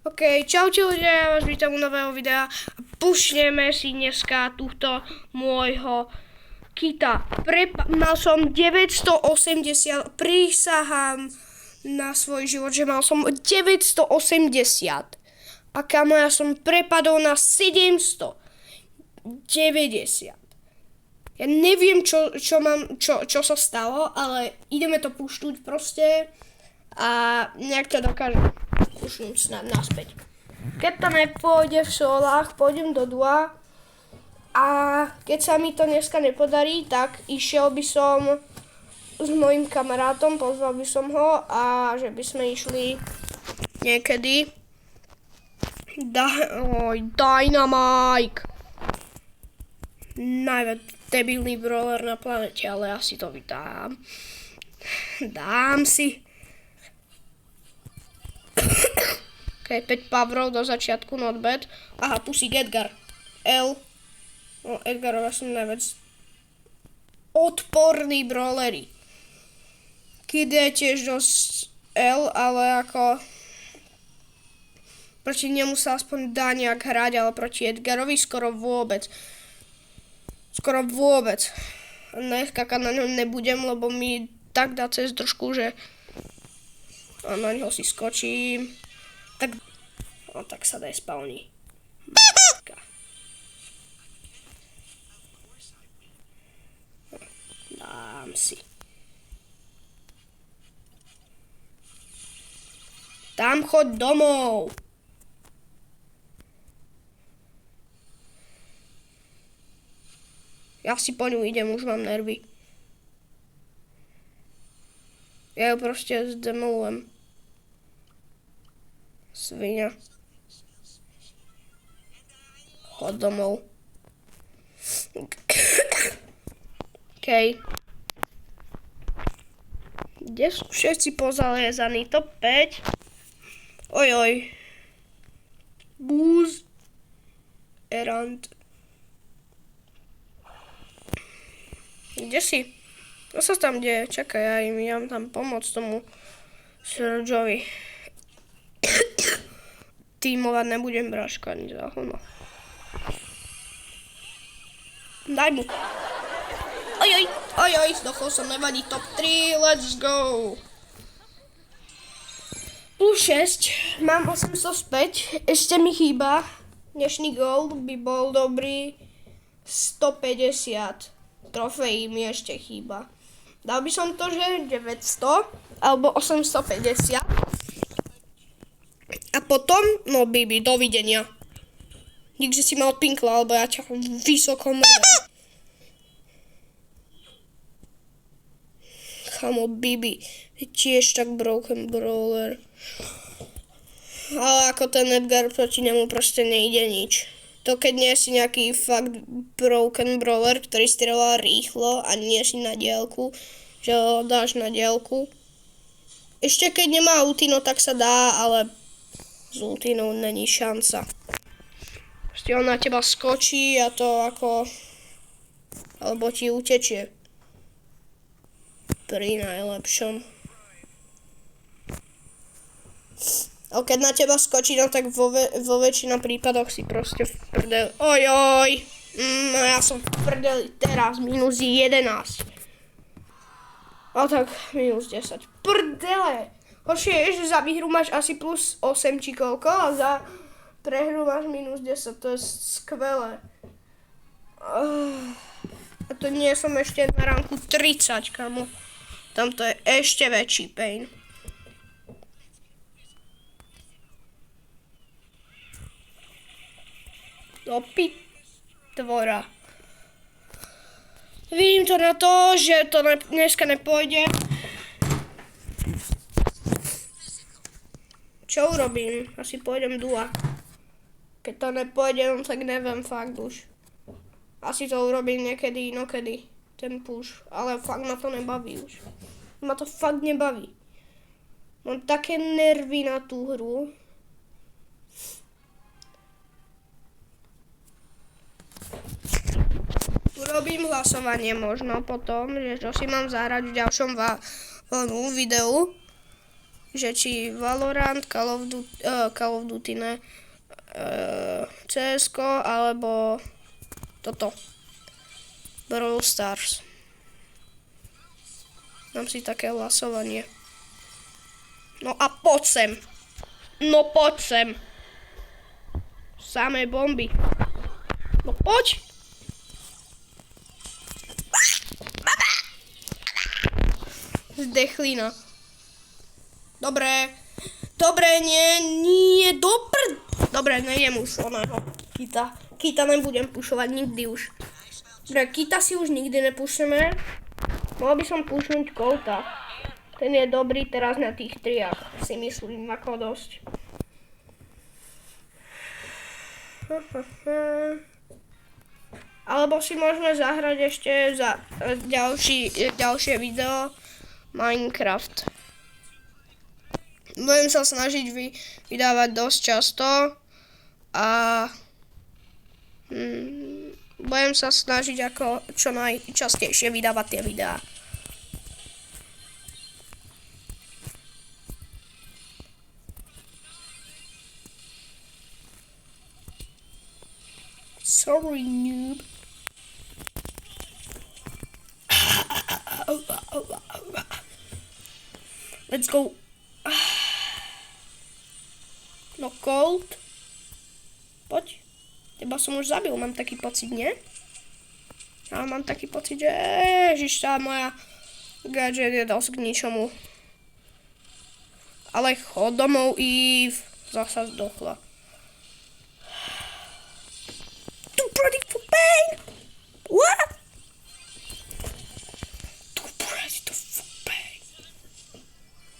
OK, čaute ľudia, ja vás vítam u nového videa a pušneme si dneska túto môjho kita. Mal som 980, prísahám na svoj život, že mal som 980. A kamo, ja som prepadol na 790. Ja neviem, čo sa stalo, ale ideme to pušnúť proste a nejak to dokážem pušnúť snad naspäť. Keď to nepôjde v solách, pôjdem do dua a keď sa mi to dneska nepodarí, tak išiel by som s mojim kamarátom, pozval by som ho a že by sme išli niekedy Dynamite. Najviac debilný brawler na planete, ale ja si to vydám. Dám si. OK, 5 powerov do začiatku, not bad. Aha, pusík Edgar. L. No, Edgarova som najviac odporný brawlery. Kid je tiež dosť L, ale ako proti nemu sa aspoň dá nejak hrať, ale proti Edgarovi skoro vôbec. Skoro vôbec. Neskakať na ňom nebudem, lebo mi tak dá cez držku, že a na ňo si skočím. Tak, no, tak sa daj spawní. Dám si. Tam chod domov. Ja si po ňu idem, už mám nervy. Ja ju proste zdemolujem. Svinia. Chod domov. OK. Kde sú všetci pozaliezaní? Top 5. Ojoj. Booz. Erant. Kde si? Čo sa tam deje? Čakaj, ja im idem tam pomôcť tomu Surgeovi. Tímovať nebudem, bráška, ani za hovno. Daj mu. Ojoj, zdochol som, nevadí, top 3, let's go. Plus 6, mám 805, ešte mi chýba. Dnešný gold by bol dobrý 150. Trofejí mi ešte chýba. Dal by som to, že 900 alebo 850. A potom, no Bibi, dovidenia. Nikže si ma odpinkla, alebo ja ťa vysoko mrdem. Chamo, Bibi, tiež tak broken brawler. Ale ako ten Edgar, proti nemu proste nejde nič. To keď nie si nejaký fakt broken brawler, ktorý strieľa rýchlo a nie si na diaľku, že ho dáš na diaľku. Ešte keď nemá ultino, tak sa dá, ale s ultinou není šanca. Proste on na teba skočí a to ako alebo ti utečie. Pri najlepšom. A keď na teba skočí, no tak vo väčšina prípadoch si proste v prdeli. Ojoj! No ja som v prdeli teraz, minus 11. A tak, minus 10. Prdele! Horšie je, že za výhru máš asi plus 8 či koľko a za prehru máš minus 10, to je skvelé. A to nie som ešte na ranku 30, kamo. Tam to je ešte väčší pain. Do tvora. Vidím to na to, že to dneska nepôjde. Čo urobím? Asi pôjdem dua. Keď to nepôjde, no tak neviem fakt už. Asi to urobím niekedy inokedy. Ten push. Ale fakt ma to nebaví už. Ma to fakt nebaví. Mám také nervy na tú hru. Urobím hlasovanie možno potom, že čo si mám zahrať v ďalšom videu. že či Valorant, Call of Duty ne, CS:GO, alebo toto, Brawl Stars. Dám si také hlasovanie. No a poď sem. No poď sem. Samé bomby. No poď. Zdechlina. Dobre, nie, Dobre, nejdem už oného Kita. Kita nebudem pušovať nikdy už. Dobre, Kita si už nikdy nepúšeme. Mohol by som pušnúť Colta. Ten je dobrý teraz na tých triách, si myslím, ako dosť. Alebo si môžeme zahrať ešte za ďalšie video Minecraft. Budem sa snažiť vydávať dosť často a budem sa snažiť ako čo najčastejšie vydávať tie videá. Sorry, noob. Let's go. No Colt. Poď. Teba som už zabil, mám taký pocit, nie? Ja mám taký pocit, že ježiš, tá moja gadget je dosť k ničomu. Ale chod domov, Eve. Zasa zdochla. Too pretty for pain. What? Too pretty for pain.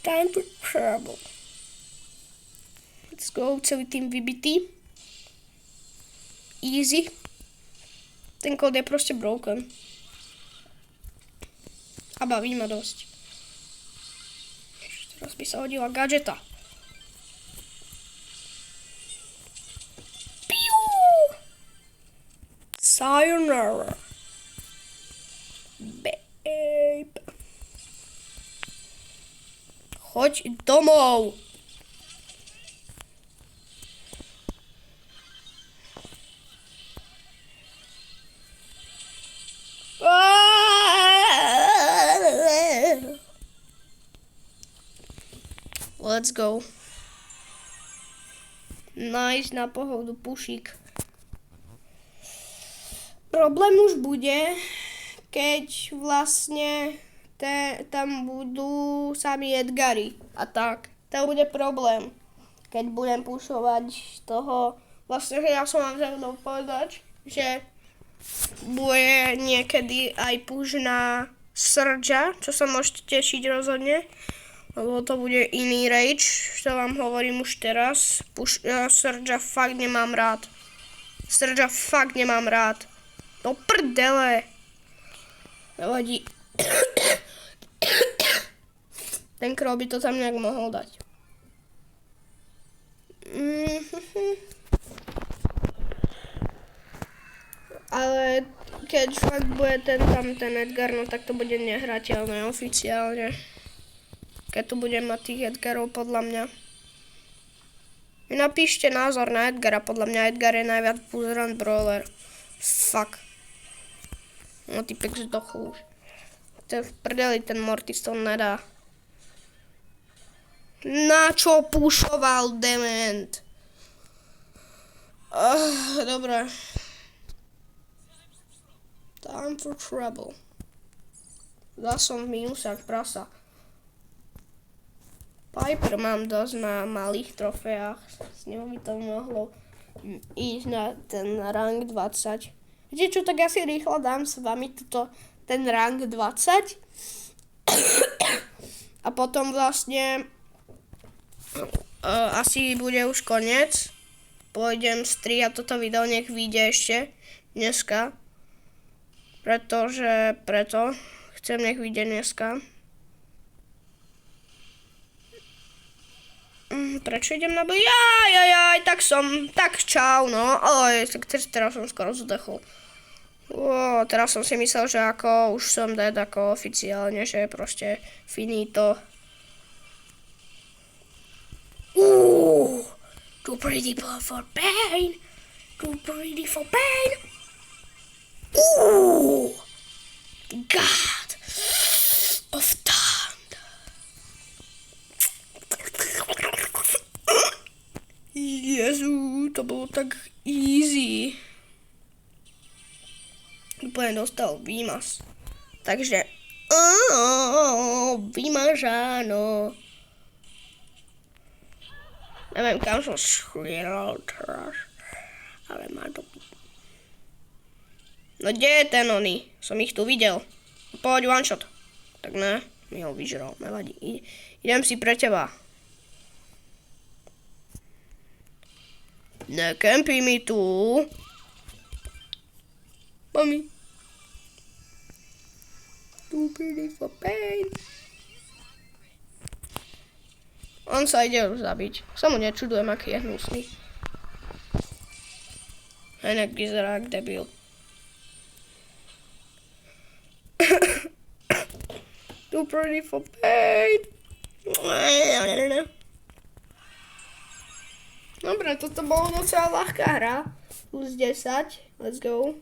Time for trouble. Let's go, celý tým vybitý. Easy. Ten kód je proste broken. A baví ma dosť. Teraz by sa hodila gadžeta. Piu! Sayonara. Babe. Choď domov. Let's go. Nice, na pohodu, pušík. Problém už bude, keď vlastne tam budú sami Edgary a tak. To bude problém, keď budem pušovať toho. Vlastne ja som vám chcel povedať, že bude niekedy aj push na Surge'a, čo sa môžete tešiť rozhodne. Lebo to bude iný rage, čo vám hovorím už teraz. Surge'a fakt nemám rád. Do prdele. Nevadí. Ten krol by to tam nejak mohol dať. Ale keď fakt bude ten Edgar, no tak to bude nehrateľné oficiálne. Keď tu budem mať tých Edgarov, podľa mňa. Vy napíšte názor na Edgara, podľa mňa Edgar je najviac buzerant brawler. Fuck. No typek zdochl už. To je v prdeli, ten Mortis to nedá. Na čo pušoval dement? Dobre. Time for trouble. Zas som v minusách, prasa. Piper mám dosť na malých trofeách, s ním by to mohlo ísť na ten rank 20. Viete čo, tak ja si rýchlo dám s vami ten rank 20 a potom vlastne asi bude už koniec. Pôjdem strihať toto video, nech vyjde ešte dneska, preto chcem nech vyjde dneska. Prečo idem na boj? Tak čau, no. Teraz som skoro zdechol. Teraz som si myslel, že ako už som dead, ako oficiálne, že je proste finito. pretty for pain. Too pretty for pain. Ooh, God of thunder. Jezu, to bolo tak easy. Úplne dostal výmaz. Takže vymažáno. Neviem, kam som šliel teraz. Ale má to... No kde je ten oný? Som ich tu videl. Poď one shot. Tak ne, mi ho vyžral, nevadí. Idem si pre teba. Nekempí mi tu. Mami. Too pretty for pain. On sa ide už zabiť. Sa mu nečudujem, aký je hnusný. Henek vyzerá jak debil. Too pretty for pain. Dobre, toto bolo docela ľahká hra. Plus 10. Let's go.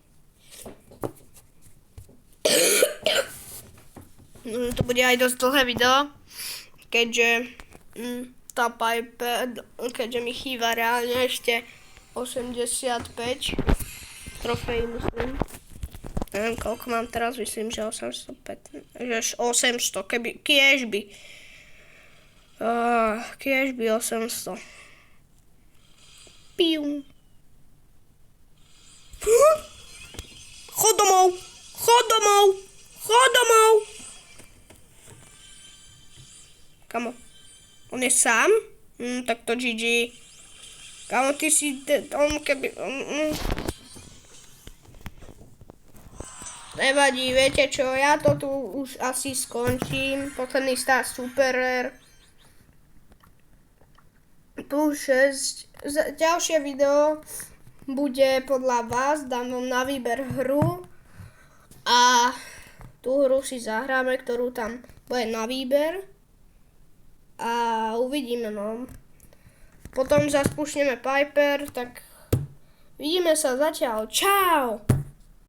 To bude aj dosť dlhé video, keďže tá Piper, keďže mi chýba reálne ešte 85 trofejí, myslím. Neviem, koľko mám teraz, myslím, že 805, že 800, kiež by 800. Pium. Chod domov! Kamo, on je sám? Tak to GG. Kamo, ty si... On keby... Nevadí, viete čo, ja to tu už asi skončím. Posledný stav super rare. Plus 6. Ďalšie video bude podľa vás, dám vám na výber hru. A tú hru si zahráme, ktorú tam bude na výber. A uvidíme, no. Potom zase pušneme Piper, tak vidíme sa zatiaľ. Čau!